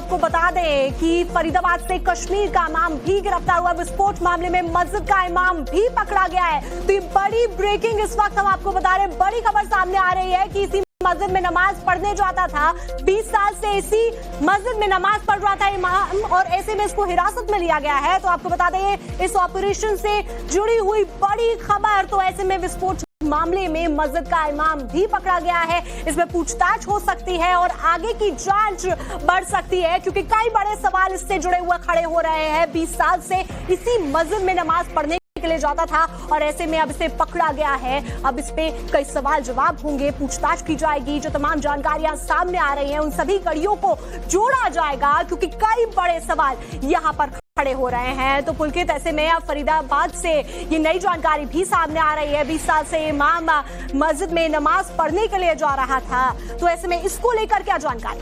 आपको बता दें कि फरीदाबाद से कश्मीर का इमाम भी गिरफ्तार हुआ। विस्फोट मामले में मस्जिद का इमाम भी पकड़ा गया है। तो ये बड़ी ब्रेकिंग इस वक्त हम आपको बता रहे हैं, बड़ी खबर सामने आ रही है कि इसी मस्जिद में नमाज पढ़ने जाता था, 20 साल से इसी मस्जिद में नमाज पढ़ रहा था इमाम, और ऐसे में इसको हिरासत में लिया गया है। तो आपको बता दें इस ऑपरेशन से जुड़ी हुई बड़ी खबर। तो ऐसे में विस्फोट मामले में मस्जिद का इमाम भी पकड़ा गया है। इसमें पूछताछ हो सकती है और आगे की जांच बढ़ सकती है, क्योंकि कई बड़े सवाल इससे जुड़े हुए खड़े हो रहे हैं। 20 साल से इसी मस्जिद में नमाज पढ़ने के लिए जाता था और ऐसे में अब इसे पकड़ा गया है। अब इस पे कई सवाल जवाब होंगे, पूछताछ की जाएगी। जो तमाम जानकारियां सामने आ रही हैं उन सभी कड़ियों को जोड़ा जाएगा, क्योंकि कई बड़े सवाल यहां पर खड़े हो रहे हैं। तो पुलकित, ऐसे में अब फरीदाबाद से ये नई जानकारी भी सामने आ रही है। 20 साल से इमाम मस्जिद में नमाज पढ़ने के लिए जा रहा था, तो ऐसे में इसको लेकर क्या जानकारी?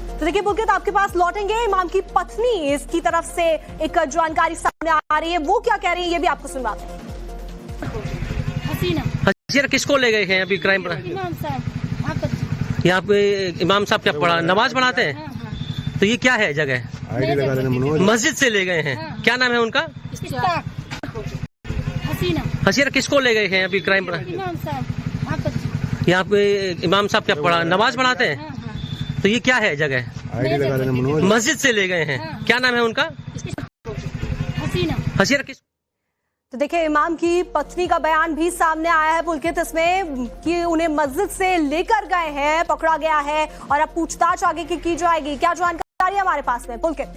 तो देखिए पुलकित, आपके पास लौटेंगे। इमाम की पत्नी इसकी तरफ से एक जानकारी सामने आ रही है, वो क्या कह रही है ये भी आपको सुनवाते हैं। हसीना किसको ले गए हैं अभी क्राइम पर? इमाम साहब। यहाँ पे इमाम साहब क्या पढ़ा, नमाज पढ़ाते हैं? हाँ। तो ये क्या है जगह? मस्जिद से ले गए हैं। हाँ। क्या नाम है उनका? हसीना किसको ले गए हैं अभी क्राइम पर? इमाम साहब। यहाँ पे इमाम साहब क्या पढ़ा, नमाज पढ़ाते हैं? तो ये क्या है जगह? मस्जिद से ले गए हैं। हाँ। क्या नाम है उनका? हसीना किस? तो देखिए इमाम की पत्नी का बयान भी सामने आया है पुलकित इसमें, कि उन्हें मस्जिद से लेकर गए हैं, पकड़ा गया है और अब पूछताछ आगे की जाएगी। क्या जानकारी हमारे पास में पुलकित?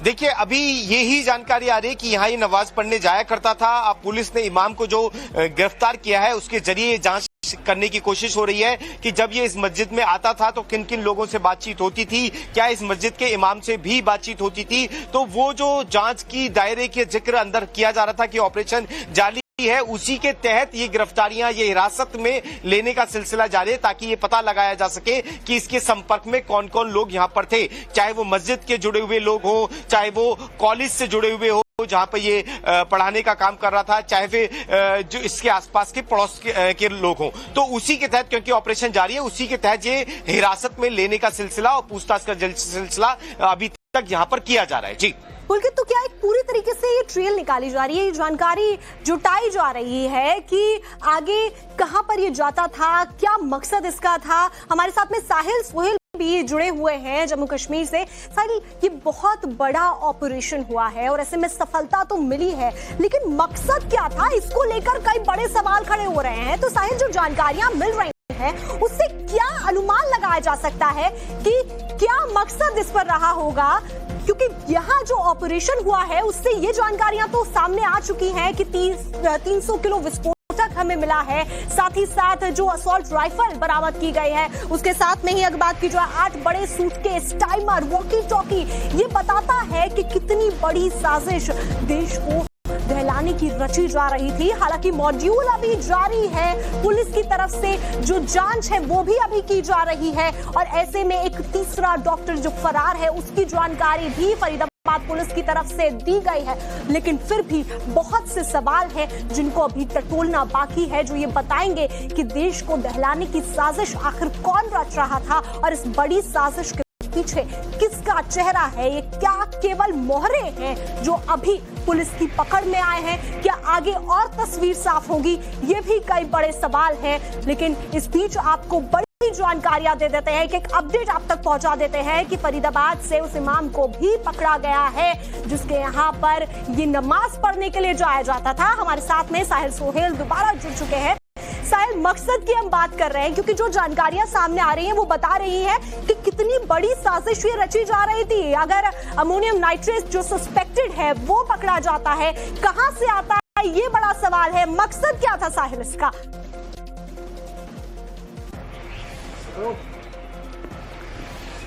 देखिए अभी यही जानकारी आ रही है कि यहाँ ये नमाज पढ़ने जाया करता था। अब पुलिस ने इमाम को जो गिरफ्तार किया है उसके जरिए जांच करने की कोशिश हो रही है कि जब ये इस मस्जिद में आता था तो किन किन लोगों से बातचीत होती थी, क्या इस मस्जिद के इमाम से भी बातचीत होती थी। तो वो जो जांच की दायरे के जिक्र अंदर किया जा रहा था कि ऑपरेशन जारी है, उसी के तहत ये गिरफ्तारियां, ये हिरासत में लेने का सिलसिला जारी है, ताकि ये पता लगाया जा सके कि इसके संपर्क में कौन कौन लोग यहां पर थे, चाहे वो मस्जिद के जुड़े हुए लोग हो, चाहे वो कॉलेज से जुड़े हुए हो जहां पर ये पढ़ाने का काम कर रहा था, चाहे फिर जो इसके आसपास के पड़ोस के लोग हों। तो उसी के तहत, क्योंकि ऑपरेशन जारी है, उसी के तहत ये हिरासत में लेने का सिलसिला और पूछताछ का सिलसिला अभी तक यहां पर किया जा रहा है। जी पुलकित, तो क्या एक पूरी तरीके से ये ट्रेल निकाली जा रही है, ये जानकारी जुटाई जा रही है कि आगे कहां पर ये जाता था, क्या मकसद इसका था? हमारे साथ में साहिल सोहेल भी जुड़े हुए हैं जम्मू कश्मीर से। साहिल, ये बहुत बड़ा ऑपरेशन हुआ है और ऐसे में सफलता तो मिली है, लेकिन मकसद क्या था, इसको लेकर कई बड़े सवाल खड़े हो रहे हैं। तो साहिल, जो जानकारियां मिल रही है उससे क्या अनुमान लगाया जा सकता है कि क्या मकसद इस पर रहा होगा? क्योंकि यहाँ जो ऑपरेशन हुआ है उससे ये जानकारियां तो सामने आ चुकी हैं कि 300 किलो विस्फोटक हमें मिला है, साथ ही साथ जो असॉल्ट राइफल बरामद की गई है, उसके साथ में ही अगर बात की जाए 8 बड़े सूटकेस, टाइमर, वॉकी टॉकी, ये बताता है कि कितनी बड़ी साजिश देश को दहलाने की रची जा रही थी। हालांकि मॉड्यूल अभी जारी है, पुलिस की तरफ से जो जांच है वो भी अभी की जा रही है, और ऐसे में एक तीसरा डॉक्टर जो फरार है उसकी जानकारी भी फरीदाबाद पुलिस की तरफ से दी गई है। लेकिन फिर भी बहुत से सवाल हैं जिनको अभी टटोलना बाकी है, जो ये बताएंगे कि देश को दहलाने की साजिश आखिर कौन रच रहा था और इस बड़ी साजिश के पीछे किसका चेहरा है। ये क्या केवल मोहरे हैं जो अभी पुलिस की पकड़ में आए हैं? क्या आगे और तस्वीर साफ होगी? ये भी कई बड़े सवाल हैं। लेकिन इस बीच आपको बड़ी जानकारियां दे देते हैं, एक अपडेट आप तक पहुंचा देते हैं कि फरीदाबाद से उस इमाम को भी पकड़ा गया है जिसके यहाँ पर ये नमाज पढ़ने के लिए जाया जाता था। हमारे साथ में साहिल सोहेल दोबारा जुड़ चुके हैं। साहिल, मकसद की हम बात कर रहे हैं क्योंकि जो जानकारियां सामने आ रही हैं वो बता रही हैं कि कितनी बड़ी साजिश ये रची जा रही थी। अगर अमोनियम नाइट्रेट जो सस्पेक्टेड है वो पकड़ा जाता है, कहां से आता है, ये बड़ा सवाल है। मकसद क्या था साहिल इसका?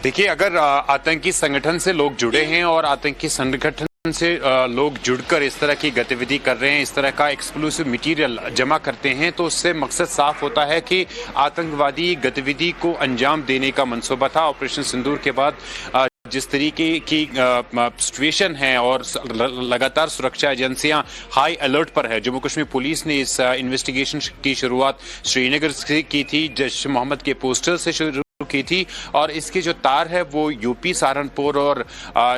देखिए, अगर आतंकी संगठन से लोग जुड़े हैं और आतंकी संगठन से लोग जुड़कर इस तरह की गतिविधि कर रहे हैं, इस तरह का एक्सप्लोसिव मटेरियल जमा करते हैं, तो उससे मकसद साफ होता है कि आतंकवादी गतिविधि को अंजाम देने का मंसूबा था। ऑपरेशन सिंदूर के बाद जिस तरीके की सिचुएशन है और लगातार सुरक्षा एजेंसियां हाई अलर्ट पर है। जम्मू कश्मीर पुलिस ने इस इन्वेस्टिगेशन की शुरुआत श्रीनगर से की थी, जैश मोहम्मद के पोस्टर से शुरू की थी और इसके जो तार है वो यूपी, सहारनपुर और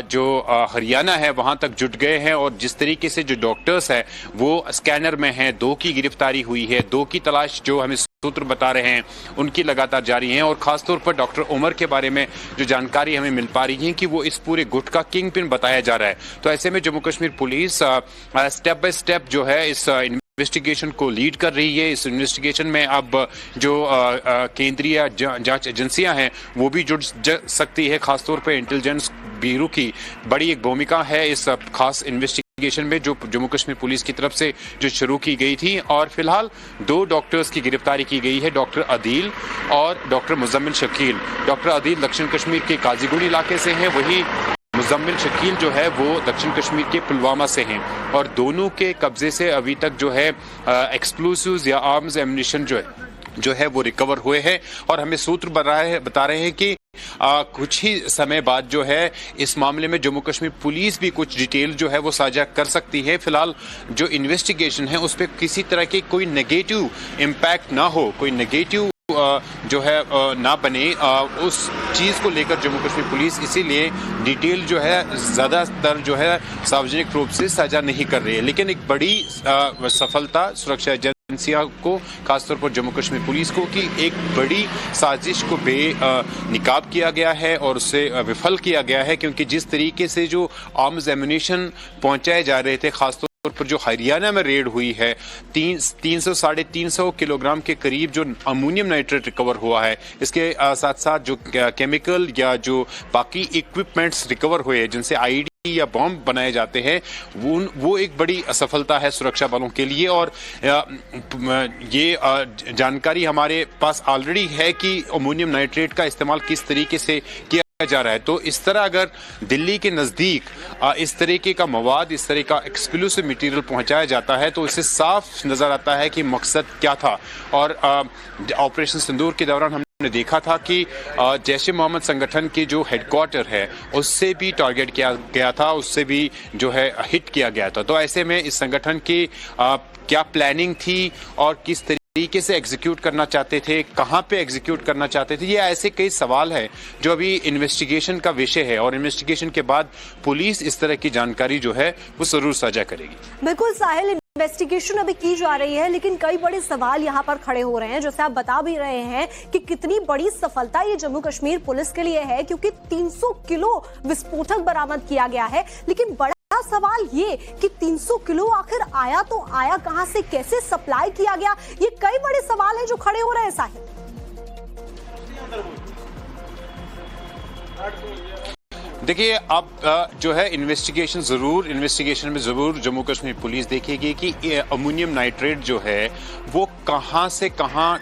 जो हरियाणा है वहां तक जुट गए हैं। और जिस तरीके से जो डॉक्टर्स है वो स्कैनर में हैं, 2 की गिरफ्तारी हुई है, 2 की तलाश जो हमें सूत्र बता रहे हैं उनकी लगातार जारी है। और खासतौर पर डॉक्टर उमर के बारे में जो जानकारी हमें मिल पा रही है कि वो इस पूरे गुट का किंग पिन बताया जा रहा है। तो ऐसे में Jammu Kashmir police step by step जो है इस इन्वेस्टिगेशन को लीड कर रही है। इस इन्वेस्टिगेशन में अब जो केंद्रीय जांच एजेंसियां हैं वो भी जुड़ सकती है। खासतौर पर इंटेलिजेंस ब्यूरो की बड़ी एक भूमिका है इस खास इन्वेस्टिगेशन में जो जम्मू कश्मीर पुलिस की तरफ से जो शुरू की गई थी। और फिलहाल 2 डॉक्टर्स की गिरफ्तारी की गई है, डॉक्टर अदील और डॉक्टर मुजम्मिल शकील। डॉक्टर अदील दक्षिण कश्मीर के काजीगुंड इलाके से हैं, वही मुजम्मिल शकील जो है वो दक्षिण कश्मीर के पुलवामा से हैं। और दोनों के कब्जे से अभी तक जो है एक्सप्लोसिव्स या आर्म्स एम्युनिशन जो है वो रिकवर हुए हैं। और हमें सूत्र बता रहे हैं कि कुछ ही समय बाद जो है इस मामले में जम्मू कश्मीर पुलिस भी कुछ डिटेल जो है वो साझा कर सकती है। फिलहाल जो इन्वेस्टिगेशन है उस पर किसी तरह की कोई नेगेटिव इम्पैक्ट ना हो, कोई नेगेटिव जो है ना बने, उस चीज को लेकर जम्मू कश्मीर पुलिस इसीलिए डिटेल जो है ज्यादातर जो है सार्वजनिक रूप से साझा नहीं कर रही है। लेकिन एक बड़ी सफलता सुरक्षा एजेंसियों को, खासतौर पर जम्मू कश्मीर पुलिस को, कि एक बड़ी साजिश को बेनकाब किया गया है और उससे विफल किया गया है। क्योंकि जिस तरीके से जो आर्म्स एम्युनिशन पहुंचाए जा रहे थे, खासतौर पर जो हरियाणा में रेड हुई है, 300-350 किलोग्राम के करीब जो अमोनियम नाइट्रेट रिकवर हुआ है, इसके साथ साथ जो केमिकल या जो बाकी इक्विपमेंट्स रिकवर हुए हैं जिनसे आईडी या बॉम्ब बनाए जाते हैं, वो एक बड़ी असफलता है सुरक्षा बलों के लिए। और ये जानकारी हमारे पास ऑलरेडी है कि अमोनियम नाइट्रेट का इस्तेमाल किस तरीके से किया जा रहा है। तो इस तरह अगर दिल्ली के नजदीक इस तरीके का मवाद, इस तरह का एक्सप्लोसिव मटेरियल पहुंचाया जाता है तो इससे साफ नजर आता है कि मकसद क्या था। और ऑपरेशन सिंदूर के दौरान हमने देखा था कि जैश ए मोहम्मद संगठन के जो हेडक्वार्टर है उससे भी टारगेट किया गया था, उससे भी जो है हिट किया गया था। तो ऐसे में इस संगठन की क्या प्लानिंग थी और किस तरीके से एग्जीक्यूट करना चाहते थे, कहां पे एग्जीक्यूट करना चाहते थे, ये ऐसे कई सवाल है जो अभी इन्वेस्टिगेशन का विषय है। और इन्वेस्टिगेशन के बाद पुलिस इस तरह की जानकारी जो है वो जरूर साझा करेगी। बिल्कुल साहिल, इन्वेस्टिगेशन अभी की जा रही है लेकिन कई बड़े सवाल यहाँ पर खड़े हो रहे हैं, जैसे आप बता भी रहे हैं कि कितनी बड़ी सफलता ये जम्मू कश्मीर पुलिस के लिए है क्योंकि 300 किलो विस्फोटक बरामद किया गया है। लेकिन बड़ा सवाल ये कि 300 किलो आखिर आया तो आया कहां से, कैसे सप्लाई किया गया, ये कई बड़े सवाल हैं जो खड़े हो रहे हैं साहिल। देखिए, अब जो है इन्वेस्टिगेशन में जरूर जम्मू कश्मीर पुलिस देखेगी कि अमोनियम नाइट्रेट जो है वो कहां से कहां